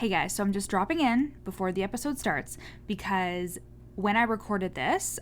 Hey guys, so I'm just dropping in before the episode starts because when I recorded this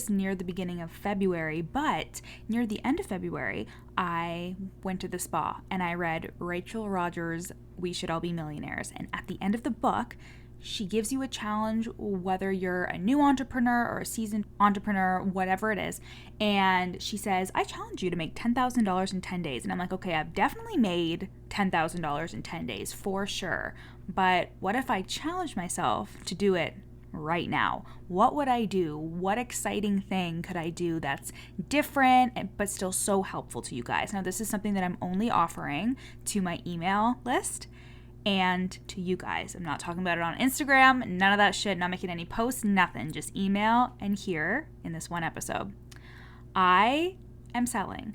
near the beginning of February, but near the end of February, I went to the spa and I read Rachel Rogers' We Should All Be Millionaires. And at the end of the book, she gives you a challenge, whether you're a new entrepreneur or a seasoned entrepreneur, whatever it is. And she says, I challenge you to make $10,000 in 10 days. And I'm like, okay, I've definitely made $10,000 in 10 days for sure. But what if I challenge myself to do it right now? What would I do? What exciting thing could I do that's different but still so helpful to you guys? Now, this is something that I'm only offering to my email list and to you guys. I'm not talking about it on Instagram, none of that shit, not making any posts, nothing, just email and here in this one episode. I am selling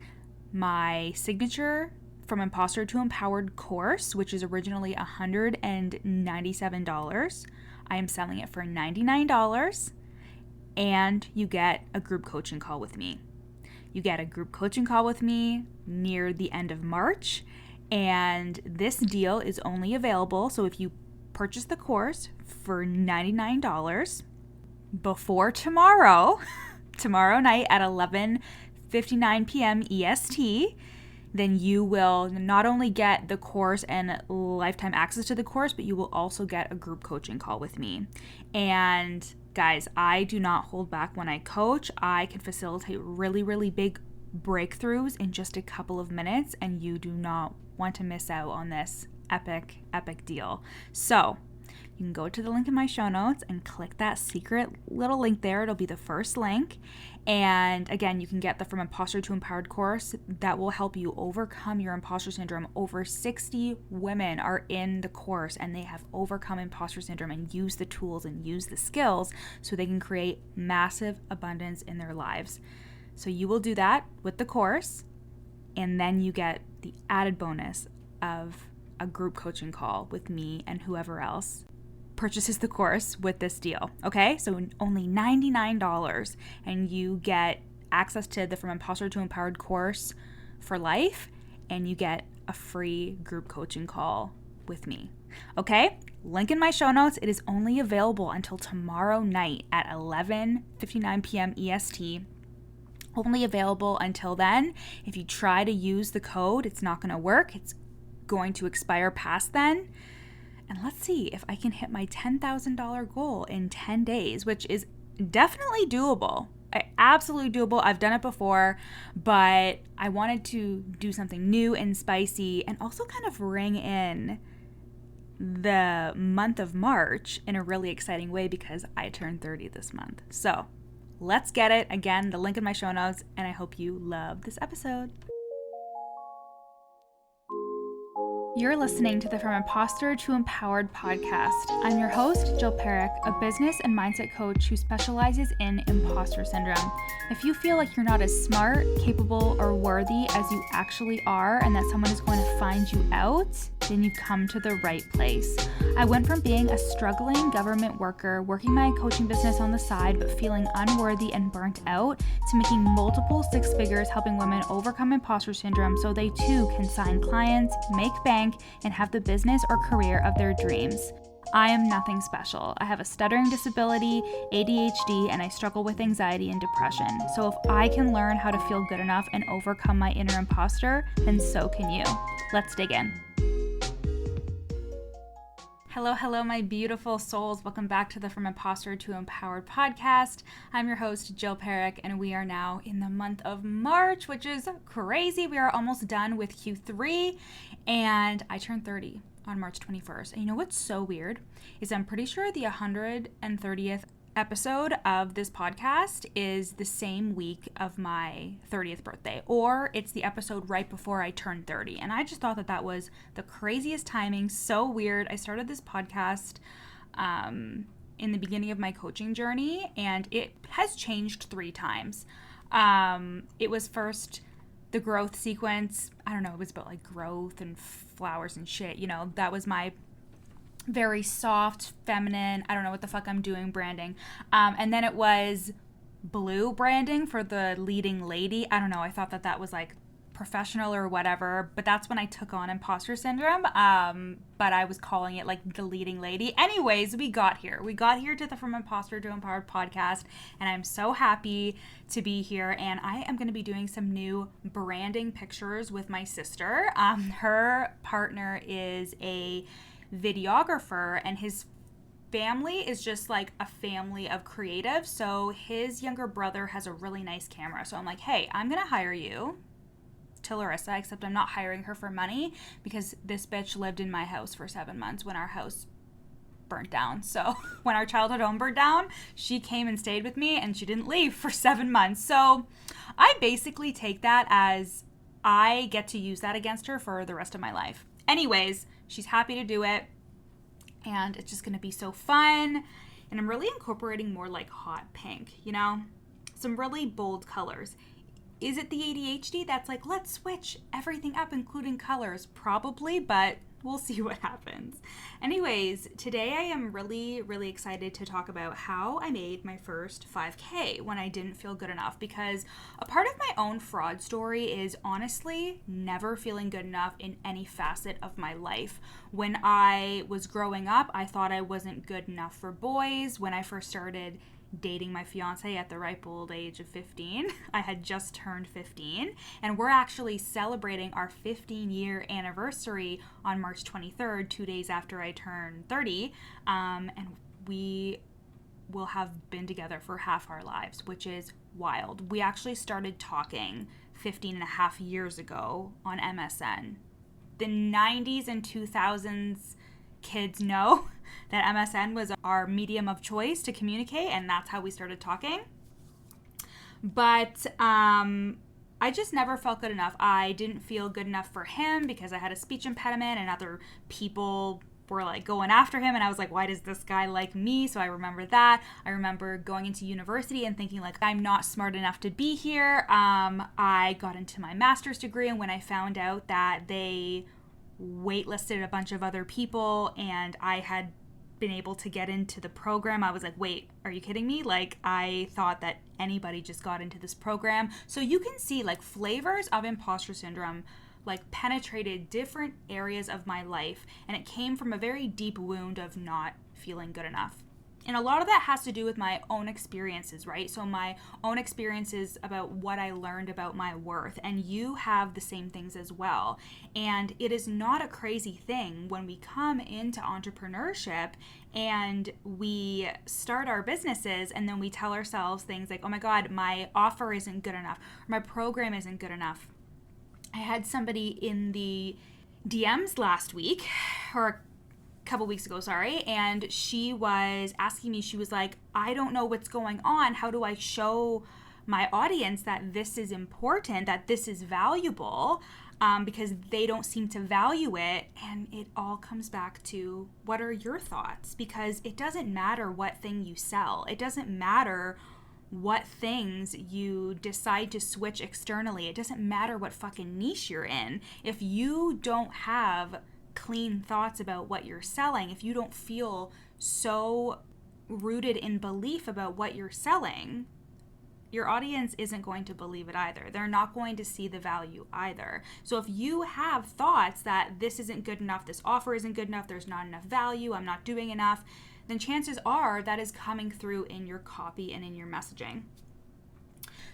my signature From Imposter to Empowered course, which is originally $197. I am selling it for $99 and you get a group coaching call with me. You get a group coaching call with me near the end of March. And this deal is only available, so if you purchase the course for $99 before tomorrow night at 11:59 p.m. EST, then you will not only get the course and lifetime access to the course, but you will also get a group coaching call with me. And guys, I do not hold back when I coach. I can facilitate really, really big breakthroughs in just a couple of minutes, and you do not want to miss out on this epic deal. So you can go to the link in my show notes and click that secret little link there. It'll be the first link. And again, you can get the From Imposter to Empowered course that will help you overcome your imposter syndrome. Over 60 women are in the course and they have overcome imposter syndrome and use the tools and use the skills so they can create massive abundance in their lives. So you will do that with the course, and then you get the added bonus of a group coaching call with me and whoever else purchases the course with this deal, okay? So only $99, and you get access to the From Imposter to Empowered course for life, and you get a free group coaching call with me, okay? Link in my show notes. It is only available until tomorrow night at 11:59 p.m. EST. Only available until then. If you try to use the code, it's not going to work. It's going to expire past then. And let's see if I can hit my $10,000 goal in 10 days, which is definitely doable. Absolutely doable. I've done it before, but I wanted to do something new and spicy and also kind of ring in the month of March in a really exciting way because I turned 30 this month. So let's get it. Again, the link in my show notes, and I hope you love this episode. You're listening to the From Imposter to Empowered podcast. I'm your host, Jill Perrick, a business and mindset coach who specializes in imposter syndrome. If you feel like you're not as smart, capable, or worthy as you actually are, and that someone is going to find you out, then you've come to the right place. I went from being a struggling government worker, working my coaching business on the side, but feeling unworthy and burnt out, to making multiple six figures helping women overcome imposter syndrome so they too can sign clients, make bank, and have the business or career of their dreams. I am nothing special. I have a stuttering disability, ADHD, and I struggle with anxiety and depression. So if I can learn how to feel good enough and overcome my inner imposter, then so can you. Let's dig in. Hello, my beautiful souls. Welcome back to the From Imposter to Empowered podcast. I'm your host, Jill Perrick, and we are now in the month of March, which is crazy. We are almost done with Q3, and I turned 30 on March 21st. And you know what's so weird is I'm pretty sure the 130th episode of this podcast is the same week of my 30th birthday, or it's the episode right before I turned 30. And I just thought that that was the craziest timing. So weird. I started this podcast in the beginning of my coaching journey, and it has changed 3 times. It was first the growth sequence. I don't know, it was about like growth and flowers and shit. You know, that was my very soft, feminine, I don't know what the fuck I'm doing branding. And then it was blue branding for the leading lady. I don't know. I thought that that was like professional or whatever, but that's when I took on imposter syndrome. But I was calling it like the leading lady. Anyways, we got here. We got here to the From Imposter to Empowered podcast, and I'm so happy to be here. And I am going to be doing some new branding pictures with my sister. Her partner is a videographer, and his family is just like a family of creatives. So his younger brother has a really nice camera. So I'm like, hey, I'm going to hire you to Larissa, except I'm not hiring her for money because this bitch lived in my house for 7 months when our house burnt down. So when our childhood home burned down, she came and stayed with me and she didn't leave for 7 months. So I basically take that as I get to use that against her for the rest of my life. Anyways, she's happy to do it. And it's just going to be so fun. And I'm really incorporating more like hot pink, you know? Some really bold colors. Is it the ADHD that's like, let's switch everything up, including colors? Probably, but we'll see what happens. Anyways, today I am really, really excited to talk about how I made my first 5K when I didn't feel good enough, because a part of my own fraud story is honestly never feeling good enough in any facet of my life. When I was growing up, I thought I wasn't good enough for boys. When I first started dating my fiance at the ripe old age of 15. I had just turned 15, and we're actually celebrating our 15-year anniversary on March 23rd, 2 days after I turned 30, and we will have been together for half our lives, which is wild. We actually started talking 15 and a half years ago on MSN. The 90s and 2000s kids know that MSN was our medium of choice to communicate, and that's how we started talking. But I just never felt good enough. I didn't feel good enough for him because I had a speech impediment, and other people were like going after him, and I was like, why does this guy like me? So I remember that. I remember going into university and thinking like, I'm not smart enough to be here. I got into my master's degree, and when I found out that they waitlisted a bunch of other people and I had been able to get into the program, I was like, wait, are you kidding me? Like, I thought that anybody just got into this program. So you can see like flavors of imposter syndrome like penetrated different areas of my life, and it came from a very deep wound of not feeling good enough. And a lot of that has to do with my own experiences, right? So my own experiences about what I learned about my worth, and you have the same things as well. And it is not a crazy thing when we come into entrepreneurship and we start our businesses and then we tell ourselves things like, oh my God, my offer isn't good enough, or my program isn't good enough. I had somebody in the DMs last week, or couple weeks ago, and she was asking me, she was like, I don't know what's going on. How do I show my audience that this is important, that this is valuable, because they don't seem to value it? And it all comes back to, what are your thoughts? Because it doesn't matter what thing you sell. It doesn't matter what things you decide to switch externally. It doesn't matter what fucking niche you're in. If you don't have clean thoughts about what you're selling, if you don't feel so rooted in belief about what you're selling, your audience isn't going to believe it either. They're not going to see the value either. So if you have thoughts that this isn't good enough, this offer isn't good enough, there's not enough value, I'm not doing enough, then chances are that is coming through in your copy and in your messaging.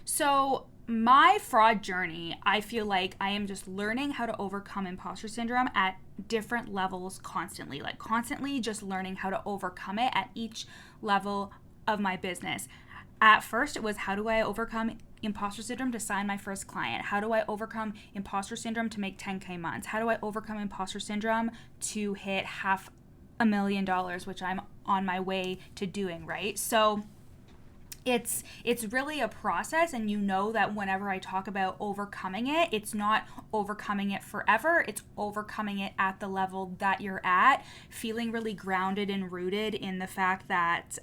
So my fraud journey, I feel like I am just learning how to overcome imposter syndrome at different levels constantly, like constantly just learning how to overcome it at each level of my business. At first, it was, how do I overcome imposter syndrome to sign my first client? How do I overcome imposter syndrome to make 10K months? How do I overcome imposter syndrome to hit $500,000, which I'm on my way to doing, right? So it's really a process, and you know that whenever I talk about overcoming it, it's not overcoming it forever. It's overcoming it at the level that you're at, feeling really grounded and rooted in the fact that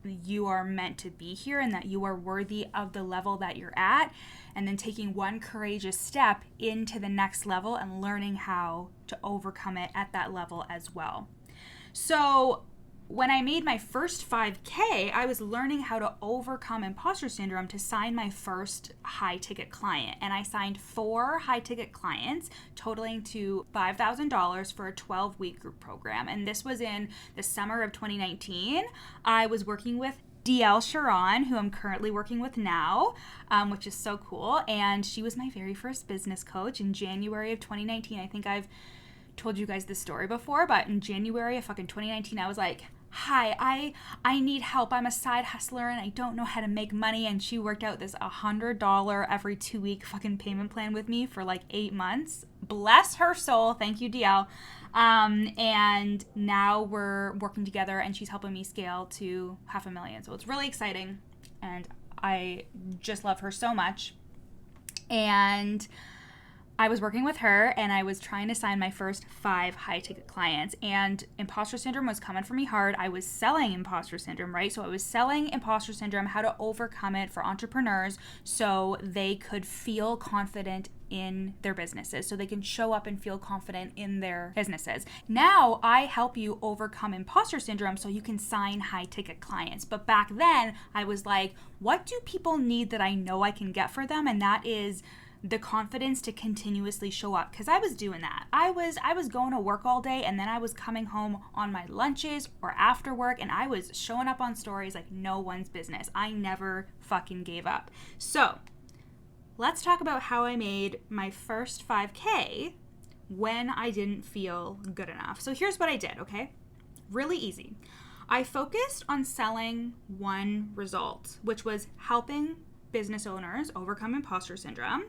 you are meant to be here and that you are worthy of the level that you're at, and then taking one courageous step into the next level and learning how to overcome it at that level as well. So when I made my first 5K, I was learning how to overcome imposter syndrome to sign my first high ticket client. And I signed 4 high ticket clients totaling to $5,000 for a 12-week group program. And this was in the summer of 2019. I was working with DL Sharon, who I'm currently working with now, which is so cool. And she was my very first business coach in January of 2019. I think I've told you guys this story before, but in January of fucking 2019, I was like, hi, I need help. I'm a side hustler and I don't know how to make money. And she worked out this $100 every 2-week fucking payment plan with me for like 8 months. Bless her soul. Thank you, DL. And now we're working together and she's helping me scale to $500,000. So it's really exciting. And I just love her so much. And I was working with her and I was trying to sign my first 5 high ticket clients, and imposter syndrome was coming for me hard. I was selling imposter syndrome, right? So I was selling imposter syndrome, how to overcome it for entrepreneurs so they could feel confident in their businesses, so they can show up and feel confident in their businesses. Now I help you overcome imposter syndrome so you can sign high ticket clients. But back then I was like, what do people need that I know I can get for them? And that is the confidence to continuously show up, because I was doing that. I was going to work all day and then I was coming home on my lunches or after work and I was showing up on stories like no one's business. I never fucking gave up. So let's talk about how I made my first 5K when I didn't feel good enough. So here's what I did, okay? Really easy. I focused on selling one result, which was helping business owners overcome imposter syndrome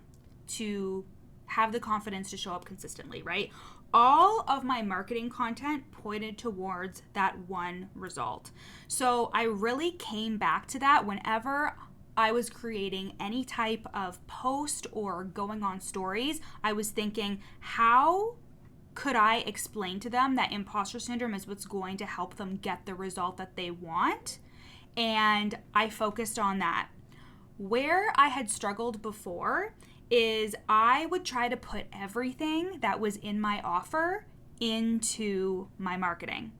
to have the confidence to show up consistently, right? All of my marketing content pointed towards that one result. So I really came back to that whenever I was creating any type of post or going on stories. I was thinking, how could I explain to them that imposter syndrome is what's going to help them get the result that they want? And I focused on that. Where I had struggled before is I would try to put everything that was in my offer into my marketing.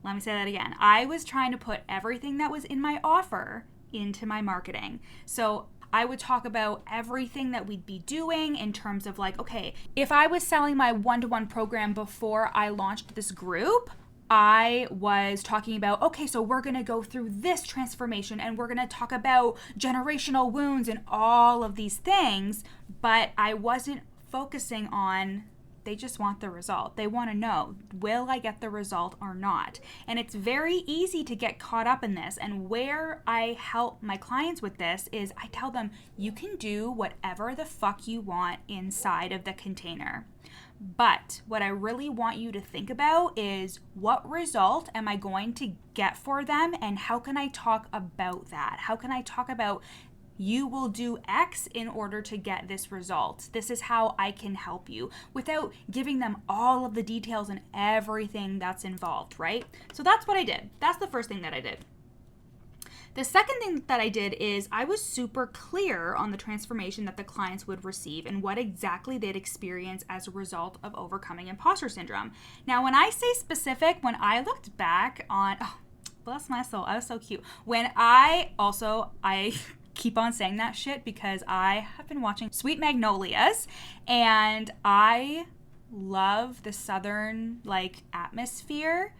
Let me say that again. I was trying to put everything that was in my offer into my marketing. So I would talk about everything that we'd be doing in terms of like, okay, if I was selling my one-to-one program before I launched this group, I was talking about, okay, so we're going to go through this transformation and we're going to talk about generational wounds and all of these things, but I wasn't focusing on, they just want the result. They want to know, will I get the result or not? And it's very easy to get caught up in this. And where I help my clients with this is I tell them, you can do whatever the fuck you want inside of the container. But what I really want you to think about is, what result am I going to get for them? And how can I talk about that? How can I talk about, you will do X in order to get this result. This is how I can help you, without giving them all of the details and everything that's involved, right? So that's what I did. That's the first thing that I did. The second thing that I did is I was super clear on the transformation that the clients would receive and what exactly they'd experience as a result of overcoming imposter syndrome. Now, when I say specific, when I looked back on, oh, bless my soul, I was so cute. I keep on saying that shit because I have been watching Sweet Magnolias and I love the southern like atmosphere.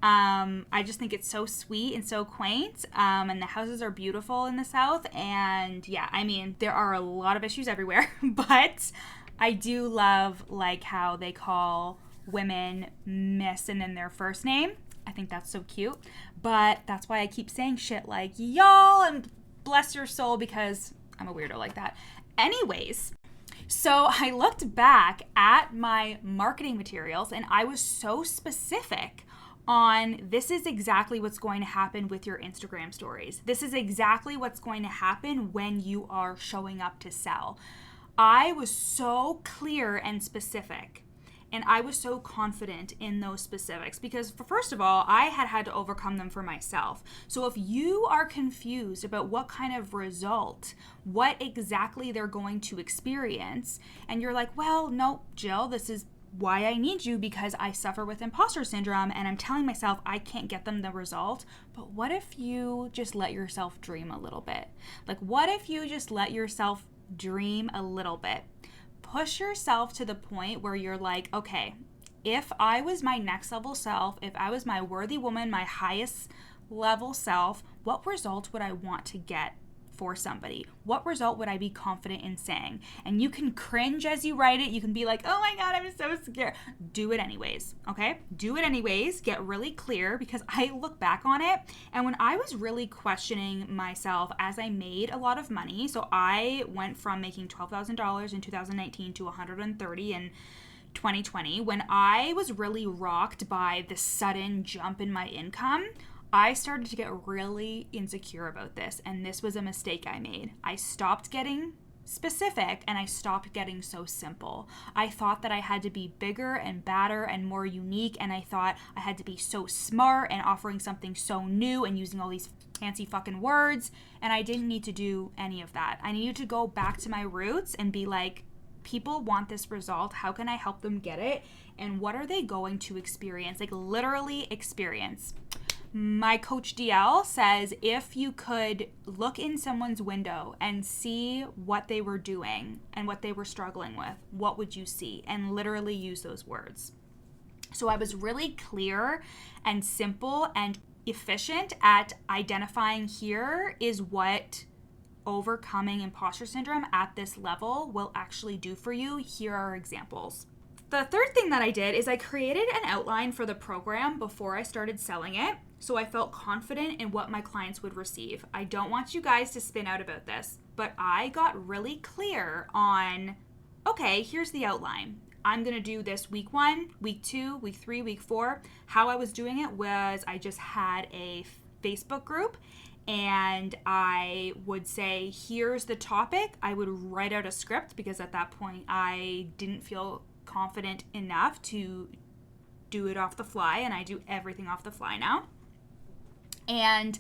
I just think it's so sweet and so quaint, and the houses are beautiful in the South, and yeah, I mean, there are a lot of issues everywhere, but I do love like how they call women Miss and then their first name. I think that's so cute, but that's why I keep saying shit like y'all and bless your soul, because I'm a weirdo like that. Anyways, so I looked back at my marketing materials and I was so specific on, this is exactly what's going to happen with your Instagram stories. This is exactly what's going to happen when you are showing up to sell. I was so clear and specific, and I was so confident in those specifics because, first of all, I had to overcome them for myself. So if you are confused about what kind of result, what exactly they're going to experience, and you're like, well, no, Jill, this is why I need you because I suffer with imposter syndrome and I'm telling myself I can't get them the result. But what if you just let yourself dream a little bit? Like, what if you just let yourself dream a little bit? Push yourself to the point where you're like, okay, if I was my next level self, if I was my worthy woman, my highest level self, what result would I want to get for somebody? What result would I be confident in saying? And you can cringe as you write it. You can be like, oh my God, I'm so scared. Do it anyways, okay? Do it anyways. Get really clear, because I look back on it, and when I was really questioning myself as I made a lot of money, so I went from making $12,000 in 2019 to $130,000 in 2020. When I was really rocked by the sudden jump in my income, I started to get really insecure about this, and this was a mistake I made. I stopped getting specific and I stopped getting so simple. I thought that I had to be bigger and badder and more unique, and I thought I had to be so smart and offering something so new and using all these fancy fucking words, and I didn't need to do any of that. I needed to go back to my roots and be like, people want this result. How can I help them get it? And what are they going to experience? Like, literally experience. My coach DL says if you could look in someone's window and see what they were doing and what they were struggling with, what would you see? And literally use those words. So I was really clear and simple and efficient at identifying here is what overcoming imposter syndrome at this level will actually do for you. Here are examples. The third thing that I did is I created an outline for the program before I started selling it, so I felt confident in what my clients would receive. I don't want you guys to spin out about this, but I got really clear on, okay, here's the outline. I'm going to do this week 1, week 2, week 3, week 4. How I was doing it was I just had a Facebook group, and I would say, here's the topic. I would write out a script, because at that point I didn't feel confident enough to do it off the fly, and I do everything off the fly now. And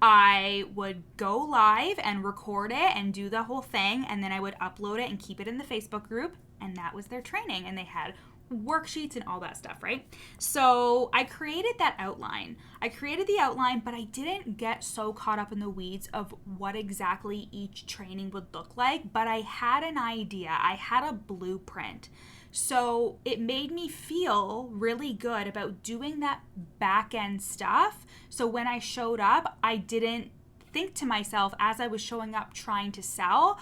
I would go live and record it and do the whole thing, and then I would upload it and keep it in the Facebook group, and that was their training, and they had worksheets and all that stuff, right? So I created that outline. I created the outline, but I didn't get so caught up in the weeds of what exactly each training would look like, but I had an idea. I had a blueprint. So it made me feel really good about doing that back end stuff. So when I showed up, I didn't think to myself as I was showing up trying to sell,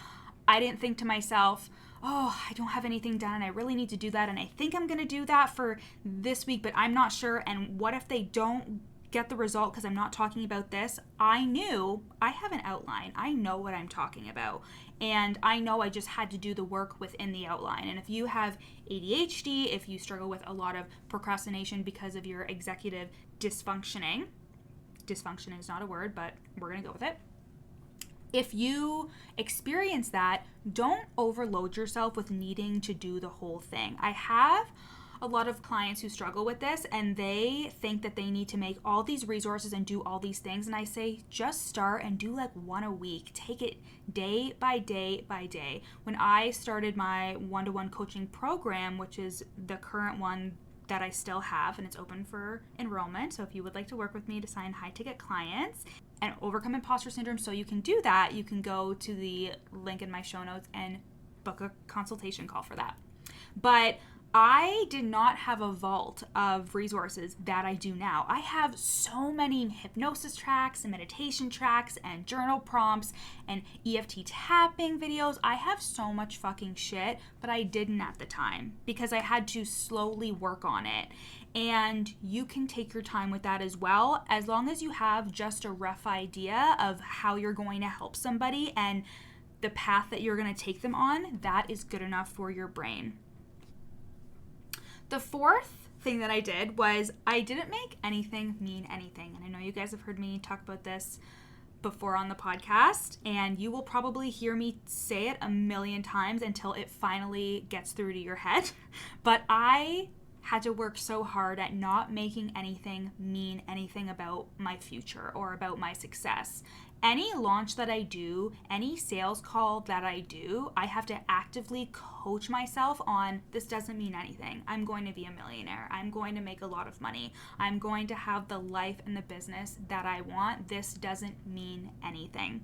I didn't think to myself, oh, I don't have anything done and I really need to do that. And I think I'm going to do that for this week, but I'm not sure. And what if they don't get the result because I'm not talking about this? I knew I have an outline. I know what I'm talking about. And I know I just had to do the work within the outline. And if you have ADHD, if you struggle with a lot of procrastination because of your executive dysfunction is not a word, but we're going to go with it. If you experience that, don't overload yourself with needing to do the whole thing. I have a lot of clients who struggle with this and they think that they need to make all these resources and do all these things. And I say, just start and do like one a week. Take it day by day by day. When I started my one-to-one coaching program, which is the current one that I still have, and it's open for enrollment. So if you would like to work with me to sign high ticket clients and overcome imposter syndrome so you can do that, you can go to the link in my show notes and book a consultation call for that. But I did not have a vault of resources that I do now. I have so many hypnosis tracks and meditation tracks and journal prompts and EFT tapping videos. I have so much fucking shit, but I didn't at the time because I had to slowly work on it. And you can take your time with that as well, as long as you have just a rough idea of how you're going to help somebody and the path that you're going to take them on. That is good enough for your brain. The fourth thing that I did was I didn't make anything mean anything. And I know you guys have heard me talk about this before on the podcast, and you will probably hear me say it a million times until it finally gets through to your head. But I had to work so hard at not making anything mean anything about my future or about my success. Any launch that I do, any sales call that I do, I have to actively coach myself on, this doesn't mean anything. I'm going to be a millionaire. I'm going to make a lot of money. I'm going to have the life and the business that I want. This doesn't mean anything.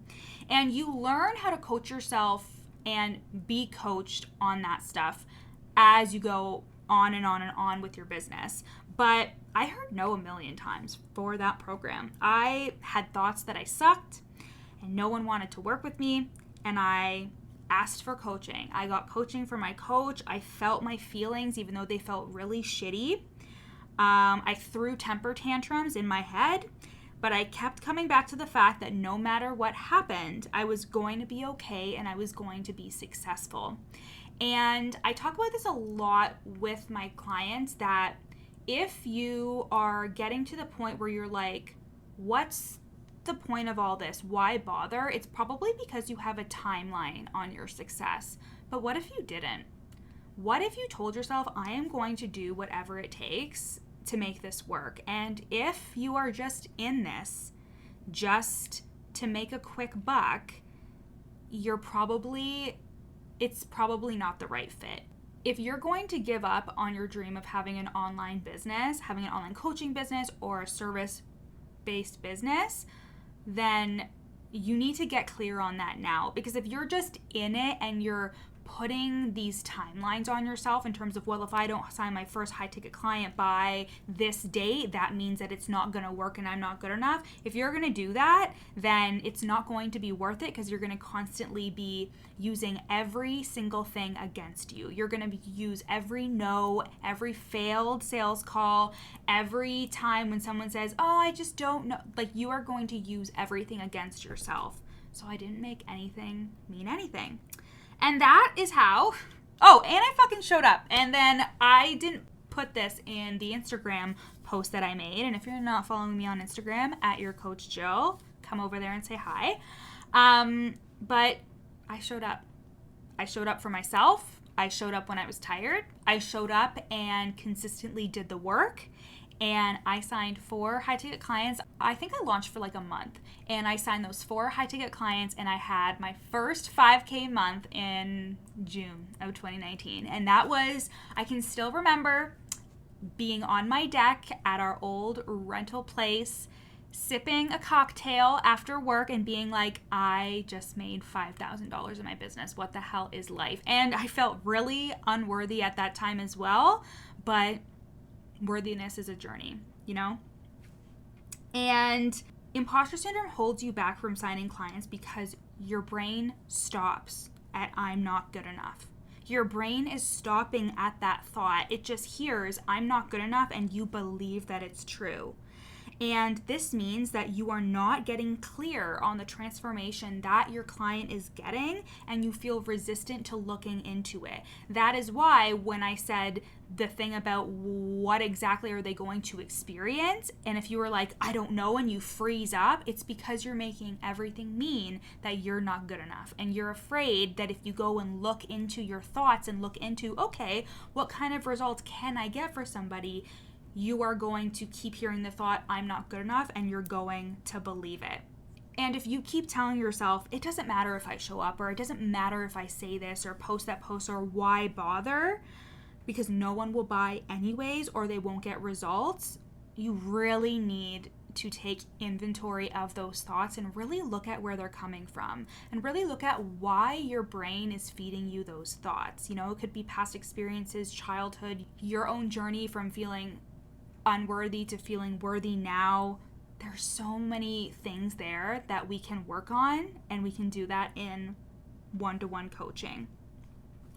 And you learn how to coach yourself and be coached on that stuff as you go on and on and on with your business. But I heard no a million times for that program. I had thoughts that I sucked and no one wanted to work with me, and I asked for coaching. I got coaching from my coach. I felt my feelings even though they felt really shitty. I threw temper tantrums in my head, but I kept coming back to the fact that no matter what happened, I was going to be okay and I was going to be successful. And I talk about this a lot with my clients, that if you are getting to the point where you're like, what's the point of all this? Why bother? It's probably because you have a timeline on your success. But what if you didn't? What if you told yourself, I am going to do whatever it takes to make this work? And if you are just in this just to make a quick buck, it's probably not the right fit. If you're going to give up on your dream of having an online business, having an online coaching business or a service-based business, then you need to get clear on that now. Because if you're just in it and you're putting these timelines on yourself in terms of, well, if I don't sign my first high ticket client by this date, that means that it's not going to work and I'm not good enough. If you're going to do that, then it's not going to be worth it, because you're going to constantly be using every single thing against you. You're going to use every no, every failed sales call, every time when someone says, oh, I just don't know. Like, you are going to use everything against yourself. So I didn't make anything mean anything. And that is how, and I fucking showed up. And then I didn't put this in the Instagram post that I made. And if you're not following me on Instagram, at your coach Jill, come over there and say hi. But I showed up. I showed up for myself. I showed up when I was tired. I showed up and consistently did the work. And I signed 4 high-ticket clients. I think I launched for like a month. And I signed those 4 high-ticket clients, and I had my first 5K month in June of 2019. And that was, I can still remember being on my deck at our old rental place, sipping a cocktail after work and being like, I just made $5,000 in my business. What the hell is life? And I felt really unworthy at that time as well. But worthiness is a journey, you know? And imposter syndrome holds you back from signing clients because your brain stops at I'm not good enough. Your brain is stopping at that thought. It just hears I'm not good enough, and you believe that it's true. And this means that you are not getting clear on the transformation that your client is getting, and you feel resistant to looking into it. That is why when I said the thing about what exactly are they going to experience, and if you were like, I don't know, and you freeze up, it's because you're making everything mean that you're not good enough. And you're afraid that if you go and look into your thoughts and look into, okay, what kind of results can I get for somebody, you are going to keep hearing the thought, I'm not good enough, and you're going to believe it. And if you keep telling yourself, it doesn't matter if I show up, or it doesn't matter if I say this or post that post, or why bother, because no one will buy anyways, or they won't get results, you really need to take inventory of those thoughts and really look at where they're coming from, and really look at why your brain is feeding you those thoughts. You know, it could be past experiences, childhood, your own journey from feeling unworthy to feeling worthy now. There's so many things there that we can work on, and we can do that in one-to-one coaching.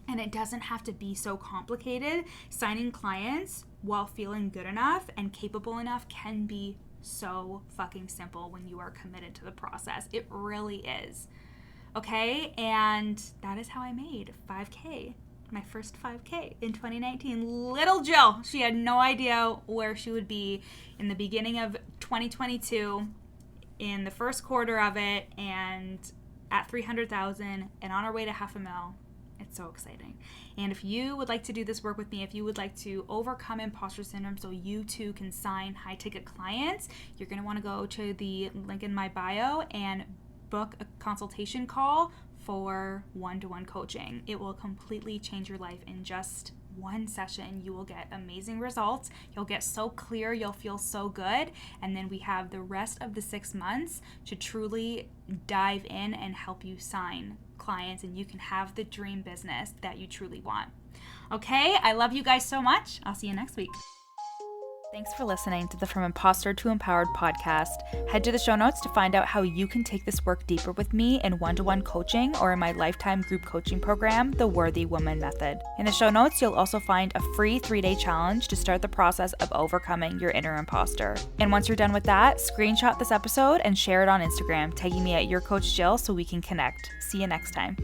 And it doesn't have to be so complicated. Signing clients while feeling good enough and capable enough can be so fucking simple when you are committed to the process. It really is. Okay? And that is how I made 5K. My first 5K in 2019. Little Jill, she had no idea where she would be in the beginning of 2022, in the first quarter of it, and at 300,000 and on our way to $500,000 It's so exciting. And if you would like to do this work with me, if you would like to overcome imposter syndrome so you too can sign high ticket clients, you're going to want to go to the link in my bio and book a consultation call for one-to-one coaching. It will completely change your life in just one session. You will get amazing results. You'll get so clear, you'll feel so good. And then we have the rest of the 6 months to truly dive in and help you sign clients, and you can have the dream business that you truly want. Okay, I love you guys so much. I'll see you next week. Thanks for listening to the From Imposter to Empowered podcast. Head to the show notes to find out how you can take this work deeper with me in one-to-one coaching or in my lifetime group coaching program, The Worthy Woman Method. In the show notes, you'll also find a free 3-day challenge to start the process of overcoming your inner imposter. And once you're done with that, screenshot this episode and share it on Instagram, tagging me at YourCoachJill so we can connect. See you next time.